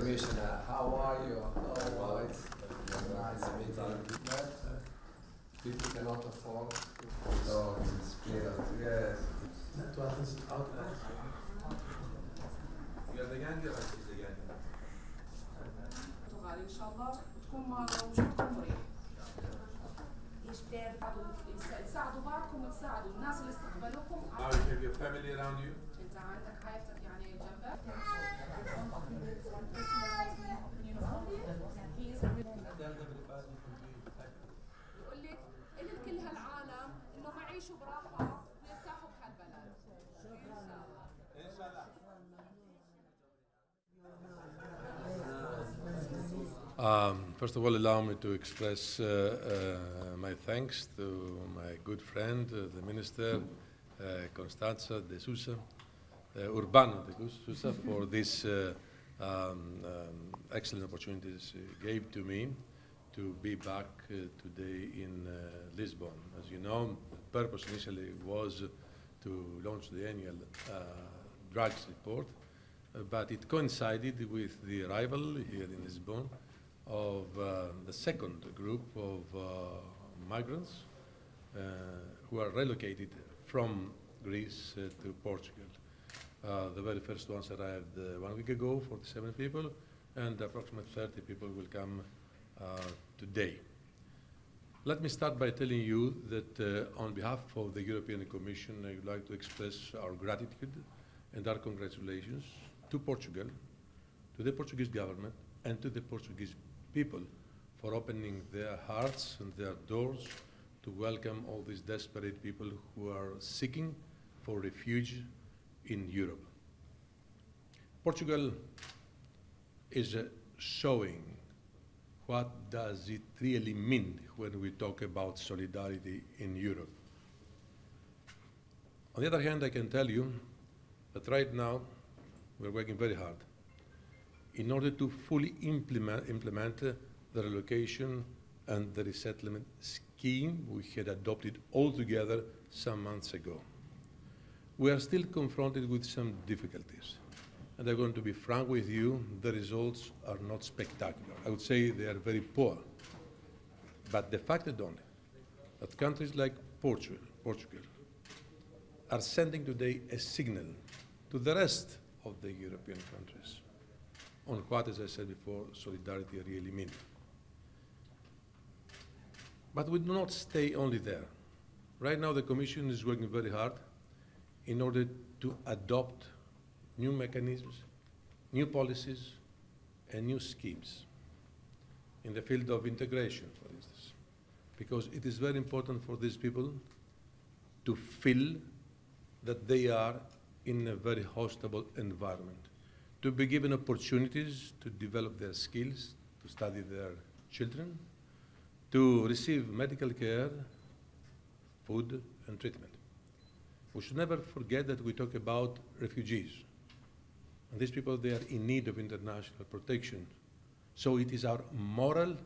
Commissioner, how are you? Oh, it's nice meeting you. But people cannot afford so it's clear. Yes. Network is out. البرتغال ان شاء الله وتكون وجودكم مريح. تساعدوا بعضكم وتساعدوا الناس اللي استقبلوكم. Now you have your family around you. انت عندك عائلتك يعني جنبك. يقول لك اللي كل هالعالم انهم يعيشوا براحه ويرتاحوا بهالبلد. ان شاء الله. First of all, allow me to express my thanks to my good friend, the Minister Constanza de Sousa, Urbano de Sousa, for this excellent opportunities gave to me to be back today in Lisbon. As you know, the purpose initially was to launch the annual drugs report, but it coincided with the arrival here in Lisbon of the second group of migrants who are relocated from Greece to Portugal. The very first ones arrived 1 week ago, 47 people, and approximately 30 people will come today. Let me start by telling you that on behalf of the European Commission, I would like to express our gratitude and our congratulations to Portugal, to the Portuguese government, and to the Portuguese people for opening their hearts and their doors to welcome all these desperate people who are seeking for refuge in Europe. Portugal is showing what does it really mean when we talk about solidarity in Europe. On the other hand, I can tell you that right now we're working very hard in order to fully implement the relocation and the resettlement scheme we had adopted altogether some months ago. We are still confronted with some difficulties, and I'm going to be frank with you, the results are not spectacular. I would say they are very poor. But the fact is only that countries like Portugal are sending today a signal to the rest of the European countries on what, as I said before, solidarity really means. But we do not stay only there. Right now the Commission is working very hard in order to adopt new mechanisms, new policies, and new schemes in the field of integration, for instance, because it is very important for these people to feel that they are in a very hospitable environment, to be given opportunities to develop their skills, to study their children, to receive medical care, food, and treatment. We should never forget that we talk about refugees. And these people, they are in need of international protection. So it is our moral,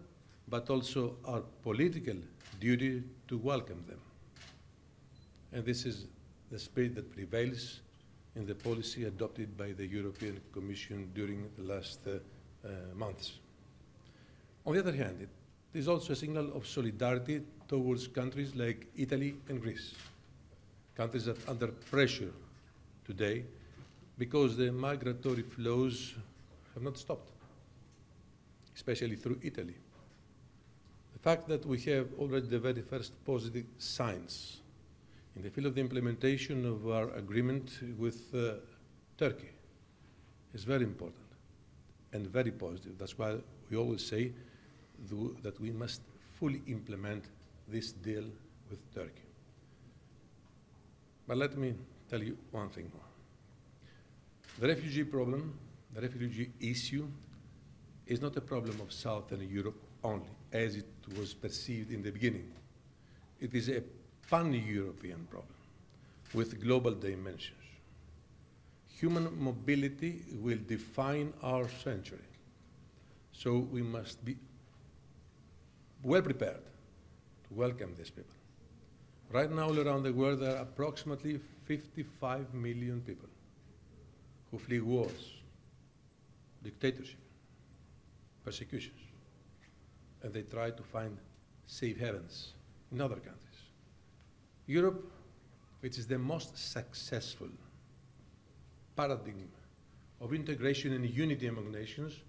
but also our political duty to welcome them. And this is the spirit that prevails in the policy adopted by the European Commission during the last months. On the other hand, it is also a signal of solidarity towards countries like Italy and Greece, countries that are under pressure today because the migratory flows have not stopped, especially through Italy. The fact that we have already the very first positive signs in the field of the implementation of our agreement with Turkey is very important and very positive. That's why we always say that we must fully implement this deal with Turkey. But let me tell you one thing more. The refugee problem, the refugee issue, is not a problem of Southern Europe only, as it was perceived in the beginning. It is a pan-European problem with global dimensions. Human mobility will define our century, so we must be well prepared to welcome these people. Right now, all around the world, there are approximately 55 million people who flee wars, dictatorship, persecutions. And they try to find safe havens in other countries. Europe, which is the most successful paradigm of integration and unity among nations,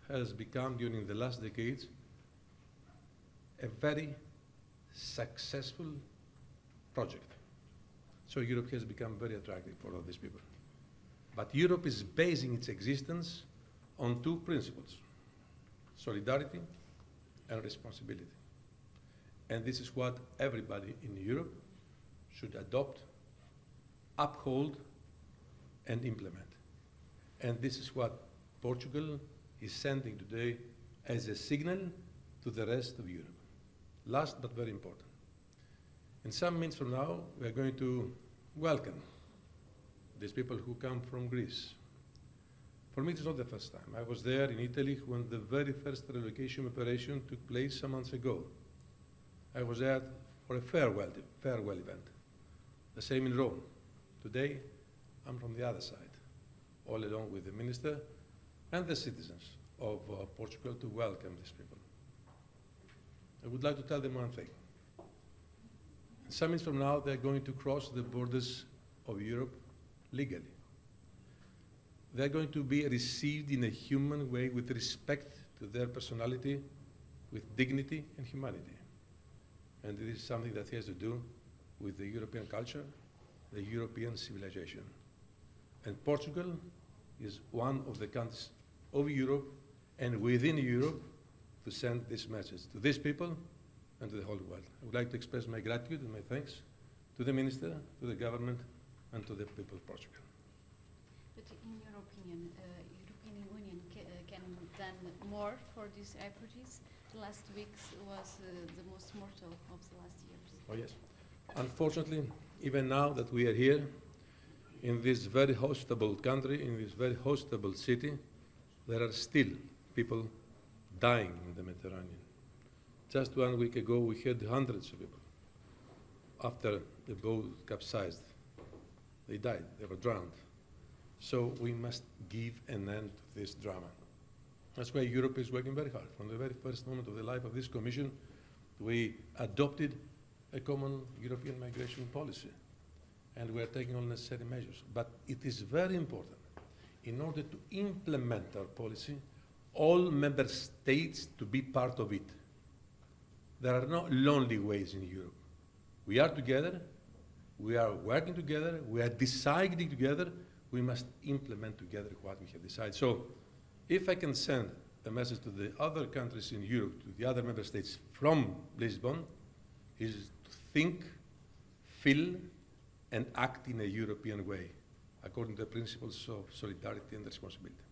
has become, during the last decades, a very successful project. So Europe has become very attractive for all these people. But Europe is basing its existence on two principles: solidarity and responsibility. And this is what everybody in Europe should adopt, uphold, and implement. And this is what Portugal is sending today as a signal to the rest of Europe. Last but very important. In some minutes from now, we are going to welcome these people who come from Greece. For me, it's not the first time. I was there in Italy when the very first relocation operation took place some months ago. I was there for a farewell event. The same in Rome. Today, I'm from the other side, all along with the minister and the citizens of Portugal to welcome these people. I would like to tell them one thing. Some minutes from now, they're going to cross the borders of Europe legally. They're going to be received in a human way with respect to their personality, with dignity and humanity. And this is something that has to do with the European culture, the European civilization. And Portugal is one of the countries of Europe and within Europe to send this message to these people and to the whole world. I would like to express my gratitude and my thanks to the minister, to the government, and to the people of Portugal. But in your opinion, European Union can done more for these efforts? The last weeks was the most mortal of the last years. Oh yes. Unfortunately, even now that we are here, in this very hospitable country, in this very hospitable city, there are still people dying in the Mediterranean. Just 1 week ago, we had hundreds of people. After the boat capsized, they died, they were drowned. So we must give an end to this drama. That's why Europe is working very hard. From the very first moment of the life of this Commission, we adopted a common European migration policy. And we are taking all necessary measures. But it is very important, in order to implement our policy, all member states to be part of it. There are no lonely ways in Europe. We are together, we are working together, we are deciding together, we must implement together what we have decided. So, if I can send a message to the other countries in Europe, to the other member states from Lisbon, is to think, feel, and act in a European way, according to the principles of solidarity and responsibility.